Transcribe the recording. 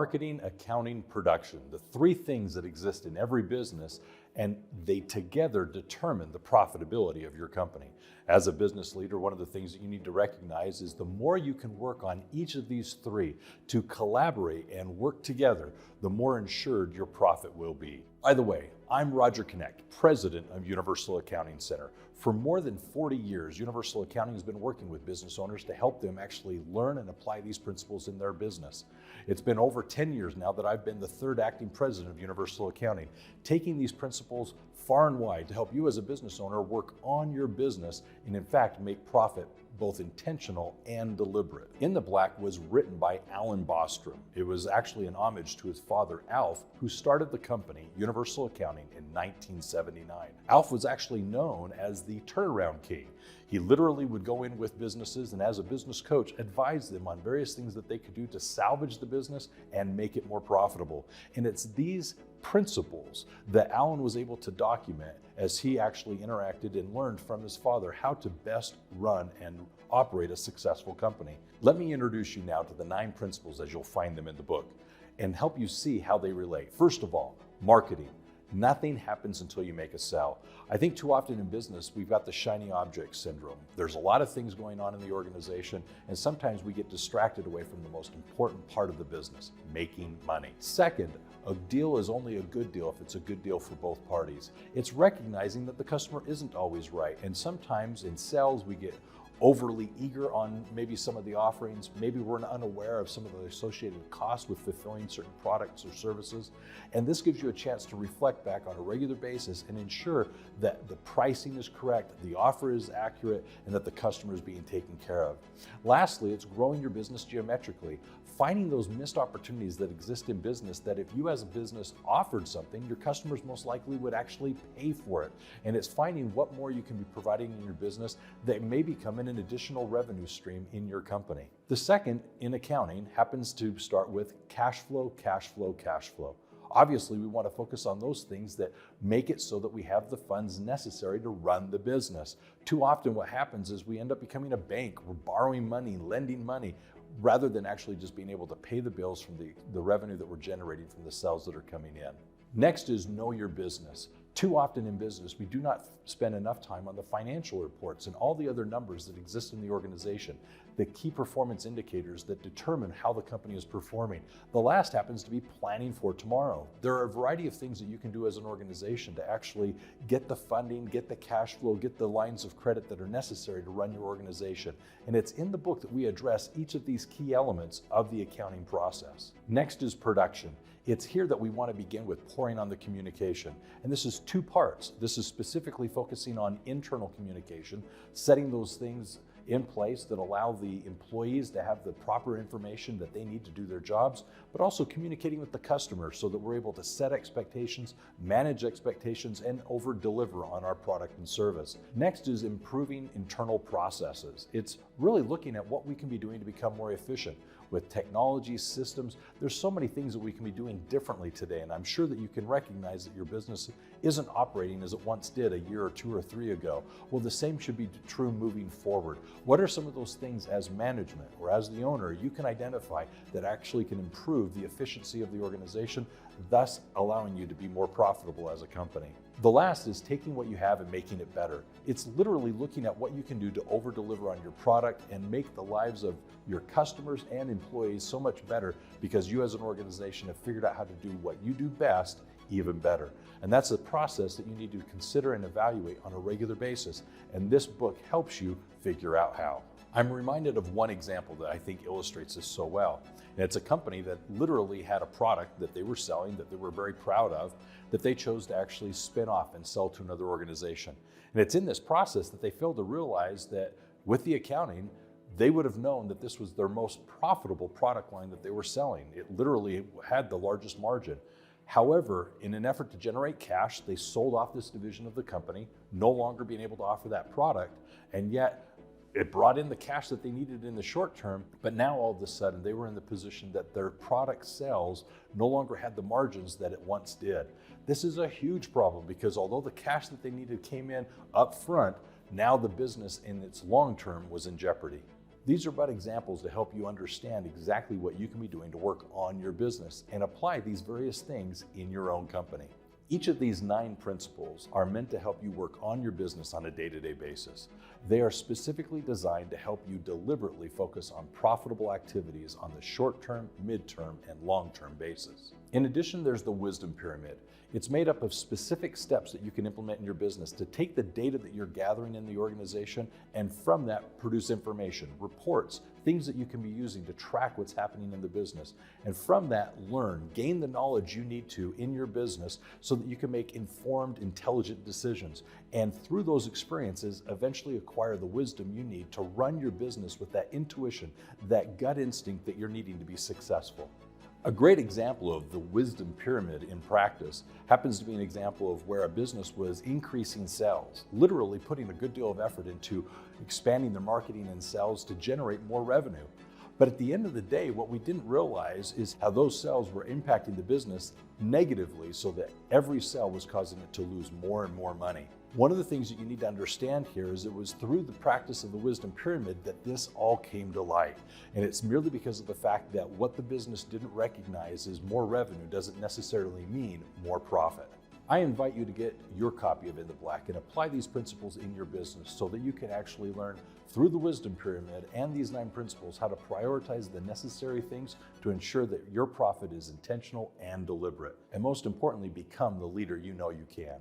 marketing, accounting, production, the three things that exist in every business, and they together determine the profitability of your company. As a business leader, one of the things that you need to recognize is the more you can work on each of these three to collaborate and work together, the more ensured your profit will be. By the way, I'm Roger Knecht, president of Universal Accounting Center. For more than 40 years, Universal Accounting has been working with business owners to help them actually learn and apply these principles in their business. It's been over 10 years now that I've been the third acting president of Universal Accounting, taking these principles far and wide to help you as a business owner work on your business and in fact make profit both intentional and deliberate. In the Black was written by Alan Bostrom. It was actually an homage to his father, Alf, who started the company, Universal Accounting, in 1979. Alf was actually known as the turnaround king. He literally would go in with businesses and as a business coach, advise them on various things that they could do to salvage the business and make it more profitable. And it's these principles that Alan was able to document as he actually interacted and learned from his father how to best run and operate a successful company. Let me introduce you now to the 9 principles as you'll find them in the book and help you see how they relate. First of all, marketing. Nothing happens until you make a sale. I think too often in business, we've got the shiny object syndrome. There's a lot of things going on in the organization, and sometimes we get distracted away from the most important part of the business, making money. Second, a deal is only a good deal if it's a good deal for both parties. It's recognizing that the customer isn't always right, and sometimes in sales we get overly eager on maybe some of the offerings. Maybe we're unaware of some of the associated costs with fulfilling certain products or services. And this gives you a chance to reflect back on a regular basis and ensure that the pricing is correct, the offer is accurate, and that the customer is being taken care of. Lastly, it's growing your business geometrically. Finding those missed opportunities that exist in business that if you as a business offered something, your customers most likely would actually pay for it. And it's finding what more you can be providing in your business that may become an additional revenue stream in your company. The second in accounting happens to start with cash flow, cash flow, cash flow. Obviously, we want to focus on those things that make it so that we have the funds necessary to run the business. Too often what happens is we end up becoming a bank. We're borrowing money, lending money, rather than actually just being able to pay the bills from the revenue that we're generating from the sales that are coming in. Next is know your business. Too often in business, we do not spend enough time on the financial reports and all the other numbers that exist in the organization, the key performance indicators that determine how the company is performing. The last happens to be planning for tomorrow. There are a variety of things that you can do as an organization to actually get the funding, get the cash flow, get the lines of credit that are necessary to run your organization. And it's in the book that we address each of these key elements of the accounting process. Next is production. It's here that we want to begin with pouring on the communication. And this is 2 parts. This is specifically focusing on internal communication, setting those things in place that allow the employees to have the proper information that they need to do their jobs, but also communicating with the customer so that we're able to set expectations, manage expectations, and over-deliver on our product and service. Next is improving internal processes. It's really looking at what we can be doing to become more efficient. With technology, systems, there's so many things that we can be doing differently today, and I'm sure that you can recognize that your business isn't operating as it once did a year or 2 or 3 ago. Well, the same should be true moving forward. What are some of those things as management or as the owner you can identify that actually can improve the efficiency of the organization, thus allowing you to be more profitable as a company? The last is taking what you have and making it better. It's literally looking at what you can do to over-deliver on your product and make the lives of your customers and employees so much better because you as an organization have figured out how to do what you do best even better. And that's a process that you need to consider and evaluate on a regular basis. And this book helps you figure out how. I'm reminded of one example that I think illustrates this so well. And it's a company that literally had a product that they were selling that they were very proud of that they chose to actually spin off and sell to another organization. And it's in this process that they failed to realize that with the accounting, they would have known that this was their most profitable product line that they were selling. It literally had the largest margin. However, in an effort to generate cash, they sold off this division of the company, no longer being able to offer that product, and yet it brought in the cash that they needed in the short term, but now all of a sudden they were in the position that their product sales no longer had the margins that it once did. This is a huge problem because although the cash that they needed came in up front, now the business in its long term was in jeopardy. These are but examples to help you understand exactly what you can be doing to work on your business and apply these various things in your own company. Each of these 9 principles are meant to help you work on your business on a day-to-day basis. They are specifically designed to help you deliberately focus on profitable activities on the short-term, mid-term, and long-term basis. In addition, there's the wisdom pyramid. It's made up of specific steps that you can implement in your business to take the data that you're gathering in the organization and from that produce information, reports, things that you can be using to track what's happening in the business. And from that, gain the knowledge you need to in your business so that you can make informed, intelligent decisions. And through those experiences, eventually acquire the wisdom you need to run your business with that intuition, that gut instinct that you're needing to be successful. A great example of the wisdom pyramid in practice happens to be an example of where a business was increasing sales, literally putting a good deal of effort into expanding their marketing and sales to generate more revenue. But at the end of the day, what we didn't realize is how those sales were impacting the business negatively, so that every sale was causing it to lose more and more money. One of the things that you need to understand here is it was through the practice of the wisdom pyramid that this all came to light. And it's merely because of the fact that what the business didn't recognize as more revenue doesn't necessarily mean more profit. I invite you to get your copy of In the Black and apply these principles in your business so that you can actually learn through the wisdom pyramid and these 9 principles how to prioritize the necessary things to ensure that your profit is intentional and deliberate. And most importantly, become the leader you know you can.